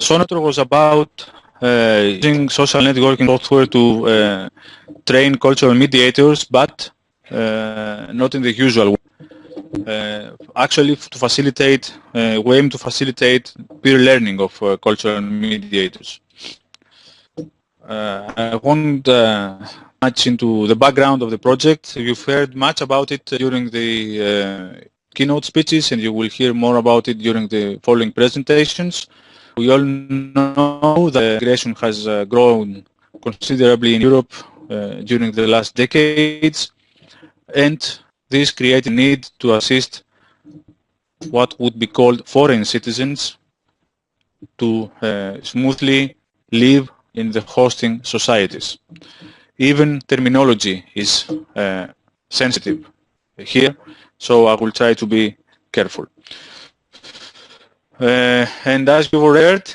Sonetor was about using social networking software to train cultural mediators, but not in the usual way. Actually, to facilitate, we aim to facilitate peer learning of cultural mediators. I won't much into the background of the project. You've heard much about it during the keynote speeches, and you will hear more about it during the following presentations. We all know that migration has grown considerably in Europe during the last decades, and this created a need to assist what would be called foreign citizens to smoothly live in the hosting societies. Even terminology is sensitive here, so I will try to be careful. And as you've heard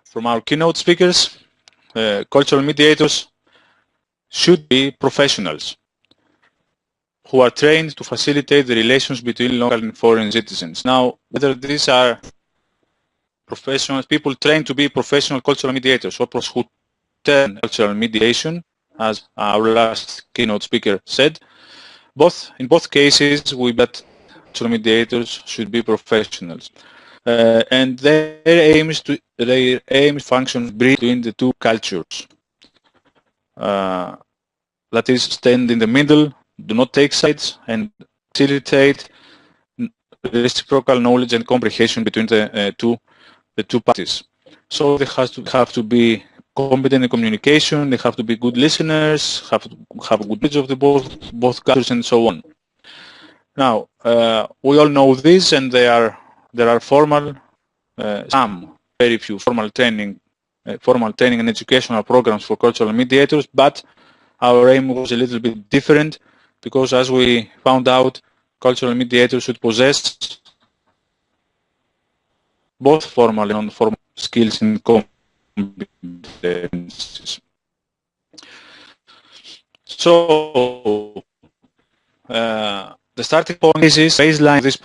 from our keynote speakers, cultural mediators should be professionals who are trained to facilitate the relations between local and foreign citizens. Now, whether these are professionals, people trained to be professional cultural mediators, or who turn cultural mediation, as our last keynote speaker said, in both cases, we bet cultural mediators should be professionals, and their aim is function bridge between the two cultures. That is, stand in the middle, do not take sides, and facilitate reciprocal knowledge and comprehension between the two parties. So they have to be competent in communication, they have to be good listeners, have to have good knowledge of the both cultures, and so on. Now, we all know this, and there are formal, some very few formal training and educational programs for cultural mediators, but our aim was a little bit different, because as we found out, cultural mediators should possess both formal and non-formal skills and competencies. So, the starting point is baseline. This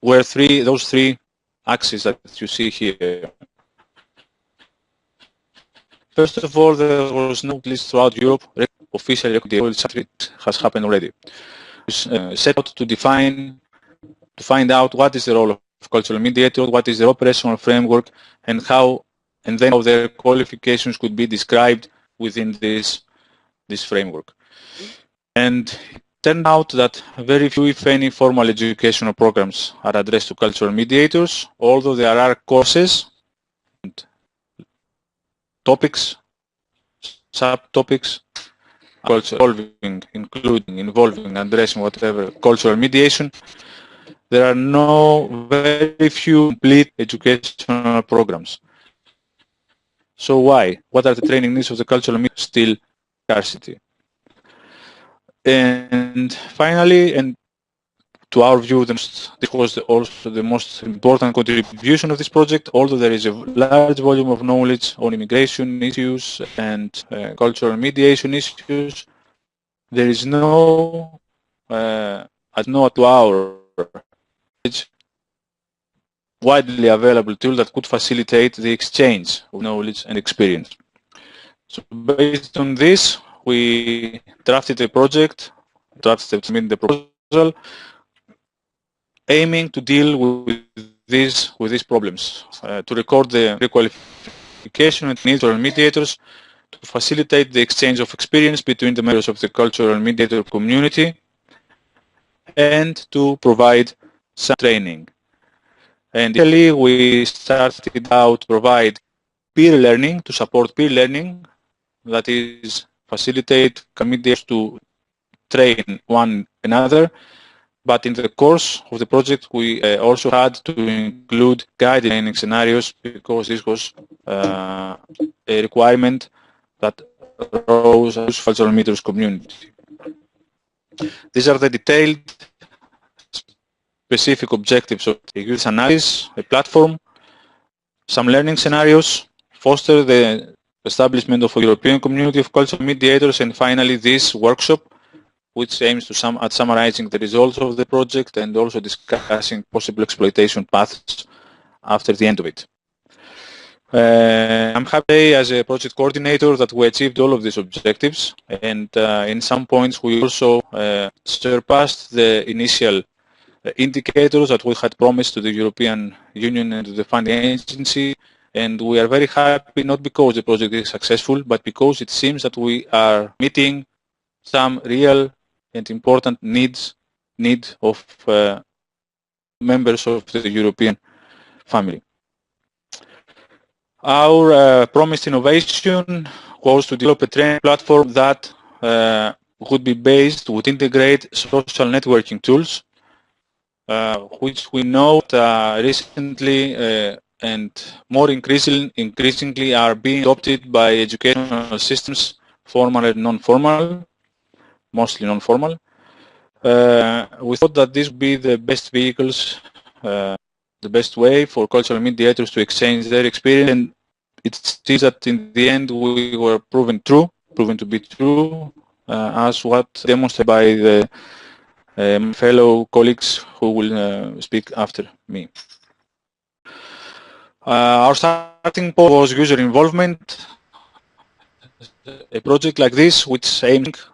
were those three axes that you see here. First of all, there was no list throughout Europe. Officially, the oil certificate has happened already. Set out to find out what is the role of cultural mediator, what is the operational framework, and then how their qualifications could be described within this framework. And it turned out that very few, if any, formal educational programs are addressed to cultural mediators, although there are courses and topics, subtopics, involving addressing whatever cultural mediation. There are very few complete educational programs. So why? What are the training needs of the cultural mediator? Still scarcity. And finally, and to our view, this was also the most important contribution of this project, although there is a large volume of knowledge on immigration issues and cultural mediation issues, there is no, to our widely available tool that could facilitate the exchange of knowledge and experience. So based on this, we drafted a project, the proposal, aiming to deal with these problems, to record the requalification and needs of mediators, to facilitate the exchange of experience between the members of the cultural mediator community, and to provide some training. And initially, we started out to provide peer learning, to support peer learning, that is, facilitate mediators to train one another. But in the course of the project, we also had to include guided training scenarios, because this was a requirement that arose as cultural mediators community. These are the detailed specific objectives of the use analysis, a platform, some learning scenarios, foster the establishment of a European community of cultural mediators, and finally this workshop, which aims at summarizing the results of the project and also discussing possible exploitation paths after the end of it. I'm happy as a project coordinator that we achieved all of these objectives, and in some points we also surpassed the initial indicators that we had promised to the European Union and to the funding agency, and we are very happy not because the project is successful, but because it seems that we are meeting some real and important need of members of the European family. Our promised innovation was to develop a training platform that would integrate social networking tools, which we know that recently and more increasingly are being adopted by educational systems, formal and non-formal, mostly non-formal. We thought that this would be the best vehicles, the best way for cultural mediators to exchange their experience, and it seems that in the end we were proven to be true, as what demonstrated by the fellow colleagues who will speak after me. Our starting point was user involvement. A project like this, which aims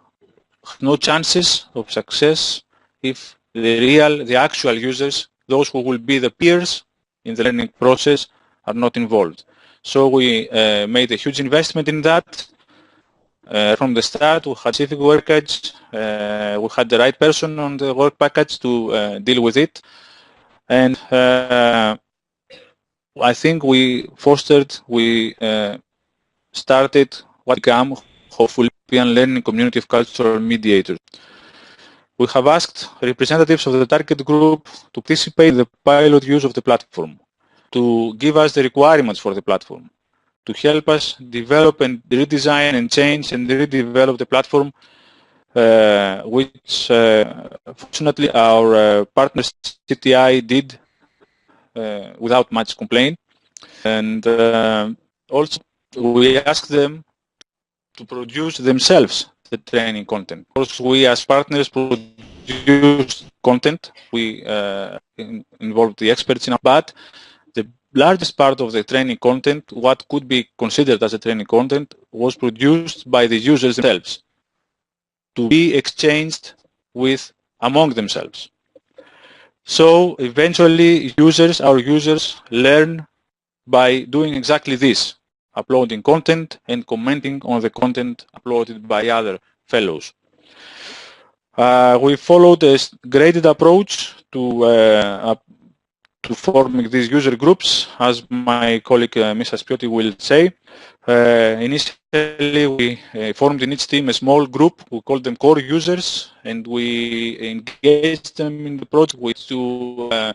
no chances of success if the actual users, those who will be the peers in the learning process, are not involved. So we made a huge investment in that. From the start, we had specific work package. We had the right person on the work package to deal with it, and I think we started what became hopefully European learning community of cultural mediators. We have asked representatives of the target group to participate in the pilot use of the platform, to give us the requirements for the platform, to help us develop and redesign and change and redevelop the platform, which fortunately our partners CTI did without much complaint. And also we asked them to produce themselves the training content. Of course, we as partners produce content. We involved the experts in it, but the largest part of the training content, what could be considered as a training content, was produced by the users themselves to be exchanged with among themselves. So eventually our users learn by doing exactly this, uploading content and commenting on the content uploaded by other fellows. We followed a graded approach to forming these user groups, as my colleague Ms. Aspioti will say. Initially, we formed in each team a small group. We called them core users, and we engaged them in the project to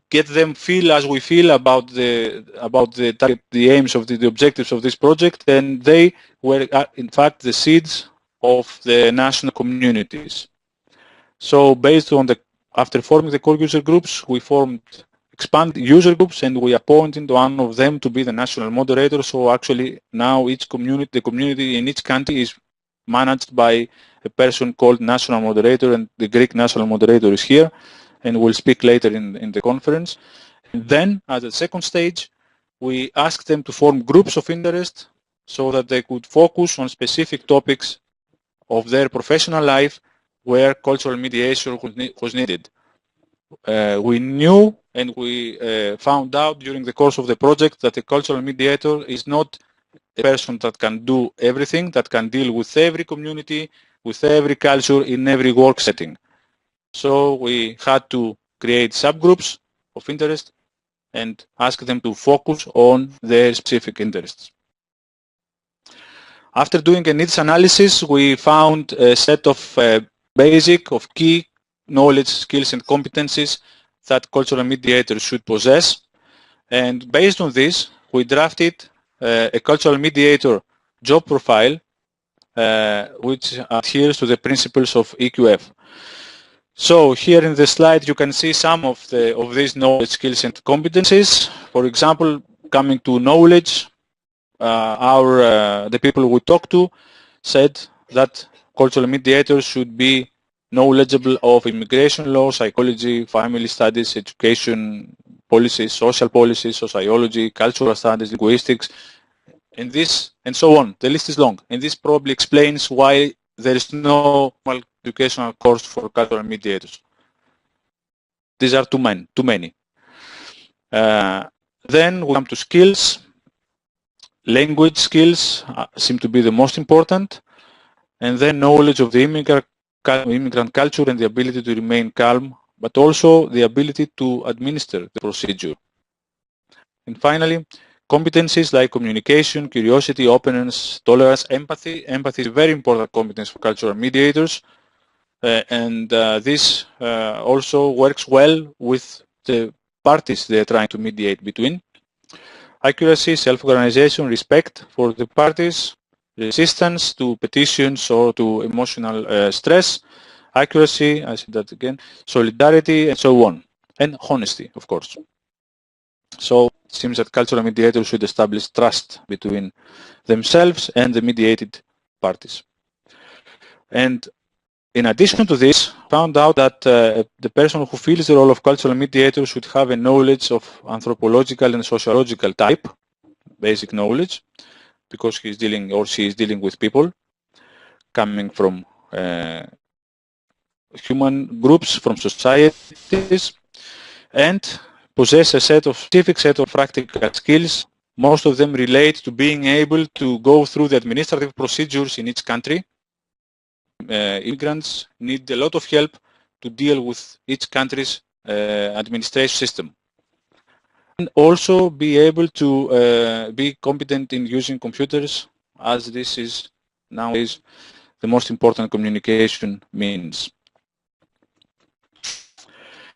get them feel as we feel about the target, the aims of the objectives of this project, and they were in fact the seeds of the national communities. So based on after forming the core user groups, we formed expanded user groups, and we appointed one of them to be the national moderator. So actually now the community in each country is managed by a person called national moderator, and the Greek national moderator is here, and we'll speak later in the conference. And then at the second stage, we asked them to form groups of interest so that they could focus on specific topics of their professional life where cultural mediation was needed. We knew and we found out during the course of the project that a cultural mediator is not a person that can do everything, that can deal with every community, with every culture, in every work setting. So we had to create subgroups of interest and ask them to focus on their specific interests. After doing a needs analysis, we found a set of key knowledge, skills, and competencies that cultural mediators should possess. And based on this, we drafted a cultural mediator job profile, which adheres to the principles of EQF. So here in the slide, you can see some of these knowledge, skills, and competencies. For example, coming to knowledge, the people we talked to said that cultural mediators should be knowledgeable of immigration law, psychology, family studies, education policies, social policies, sociology, cultural studies, linguistics, and this, and so on. The list is long, and this probably explains why there is no formal educational course for cultural mediators. These are too many. Then we come to skills. Language skills seem to be the most important, and then knowledge of the immigrant culture and the ability to remain calm, but also the ability to administer the procedure. And finally, competencies like communication, curiosity, openness, tolerance, empathy. Empathy is a very important competence for cultural mediators, and this also works well with the parties they are trying to mediate between. Accuracy, self-organization, respect for the parties, resistance to petitions or to emotional stress, accuracy, I said that again, solidarity, and so on, and honesty, of course. So it seems that cultural mediators should establish trust between themselves and the mediated parties. And in addition to this, found out that the person who fills the role of cultural mediator should have a knowledge of anthropological and sociological type, basic knowledge, because he's dealing or she is dealing with people coming from human groups, from societies, and possess a specific set of practical skills. Most of them relate to being able to go through the administrative procedures in each country. Immigrants need a lot of help to deal with each country's administration system. And also be able to be competent in using computers, as this is nowadays the most important communication means.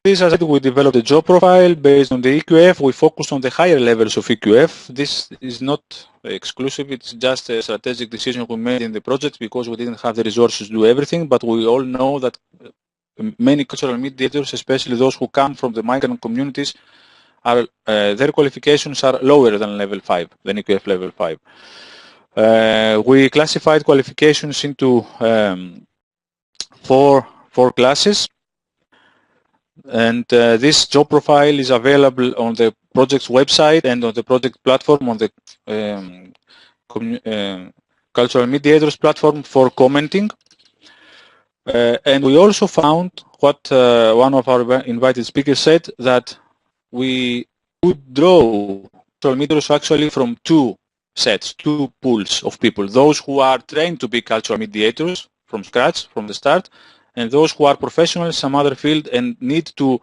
This, as I said, we developed a job profile based on the EQF. We focused on the higher levels of EQF. This is not exclusive. It's just a strategic decision we made in the project because we didn't have the resources to do everything. But we all know that many cultural mediators, especially those who come from the migrant communities, are their qualifications are lower than level 5, than EQF level 5. We classified qualifications into four classes. And this job profile is available on the project's website and on the project platform, on the Cultural Mediators platform for commenting. And we also found what one of our invited speakers said, that we would draw cultural mediators actually from two pools of people. Those who are trained to be cultural mediators from scratch, from the start, and those who are professionals in some other field and need to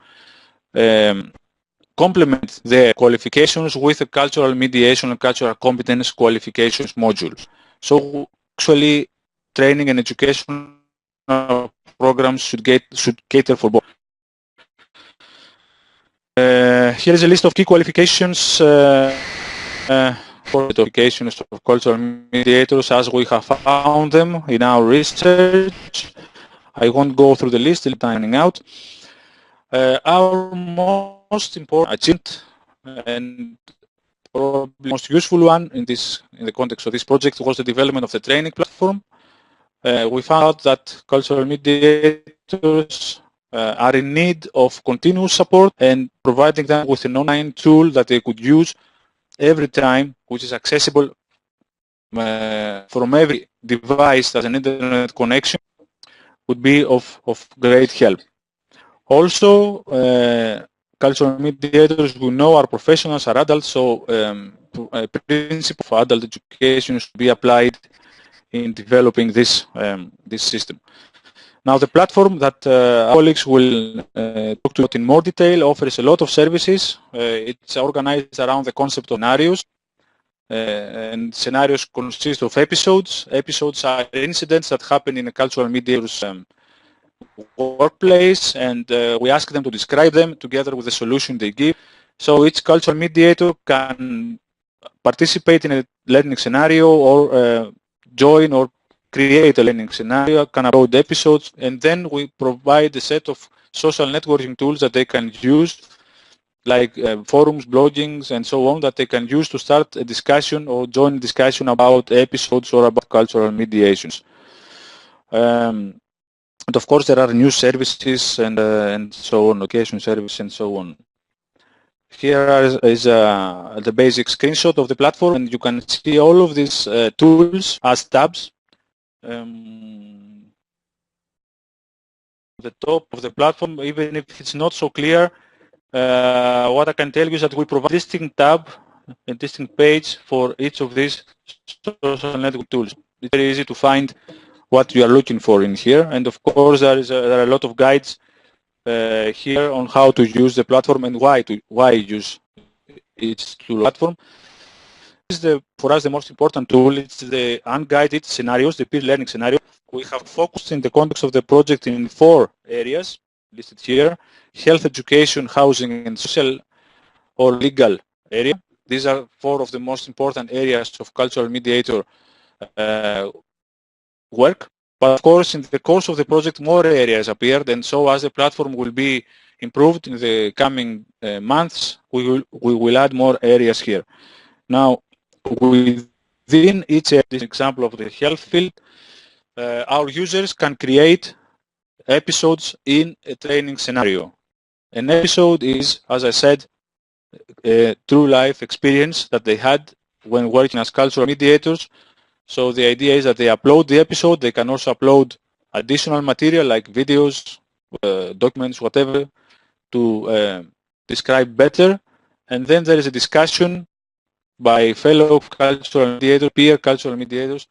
complement their qualifications with a cultural mediation and cultural competence qualifications module. So actually training and education programs should cater for both. Here is a list of key qualifications for the qualifications of cultural mediators as we have found them in our research. I won't go through the list, till timing out. Our most important achievement and probably most useful one in the context of this project was the development of the training platform. We found out that cultural mediators are in need of continuous support, and providing them with an online tool that they could use every time, which is accessible from every device that has an internet connection, would be of great help. Also, cultural mediators we know are professionals, are adults, so a principle of adult education should be applied in developing this system. Now, the platform that our colleagues will talk to you in more detail offers a lot of services. It's organized around the concept of scenarios. And scenarios consist of episodes. Episodes are incidents that happen in a cultural mediator's workplace, and we ask them to describe them together with the solution they give. So each cultural mediator can participate in a learning scenario or join or create a learning scenario, can upload episodes, and then we provide a set of social networking tools that they can use, like forums, bloggings, and so on, that they can use to start a discussion or join a discussion about episodes or about cultural mediations. And of course, there are new services and so on, location service and so on. Here is the basic screenshot of the platform, and you can see all of these tools as tabs. The top of the platform, even if it's not so clear, what I can tell you is that we provide a distinct tab, a distinct page for each of these social network tools. It's very easy to find what you are looking for in here, and of course there are a lot of guides here on how to use the platform and why use each tool platform. This is for us the most important tool. It's the unguided scenarios, the peer learning scenario. We have focused in the context of the project in 4 areas listed here: health, education, housing, and social or legal area. These are 4 of the most important areas of cultural mediator work. But of course, in the course of the project, more areas appeared, and so as the platform will be improved in the coming months, we will add more areas here. Now, within each area, this example of the health field, our users can create episodes in a training scenario. An episode is, as I said, a true life experience that they had when working as cultural mediators. So the idea is that they upload the episode. They can also upload additional material like videos, documents, whatever, to describe better. And then there is a discussion by fellow cultural mediators, peer cultural mediators,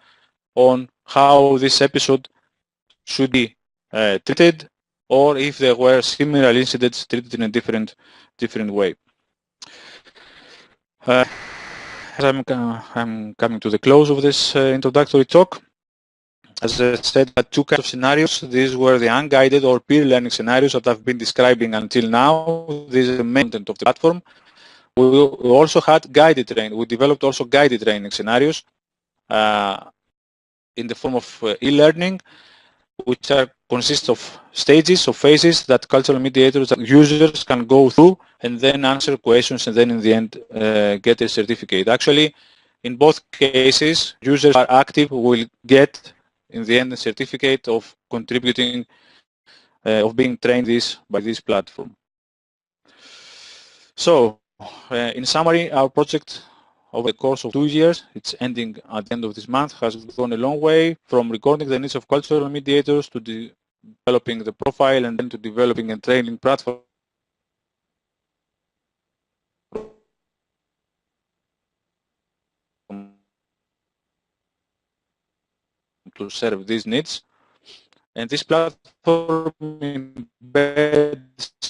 on how this episode should be treated, or if there were similar incidents treated in a different way. As I'm coming to the close of this introductory talk, as I said, 2 kinds of scenarios. These were the unguided or peer learning scenarios that I've been describing until now. This is the main content of the platform. We also had guided training. We developed also guided training scenarios in the form of e-learning, which consist of stages or phases that cultural mediators, that users can go through and then answer questions and then in the end get a certificate. Actually, in both cases, users who are active will get in the end a certificate of contributing, of being trained by this platform. So, in summary, our project over the course of 2 years, it's ending at the end of this month, has gone a long way from recording the needs of cultural mediators to developing the profile and then to developing a training platform to serve these needs. And this platform embeds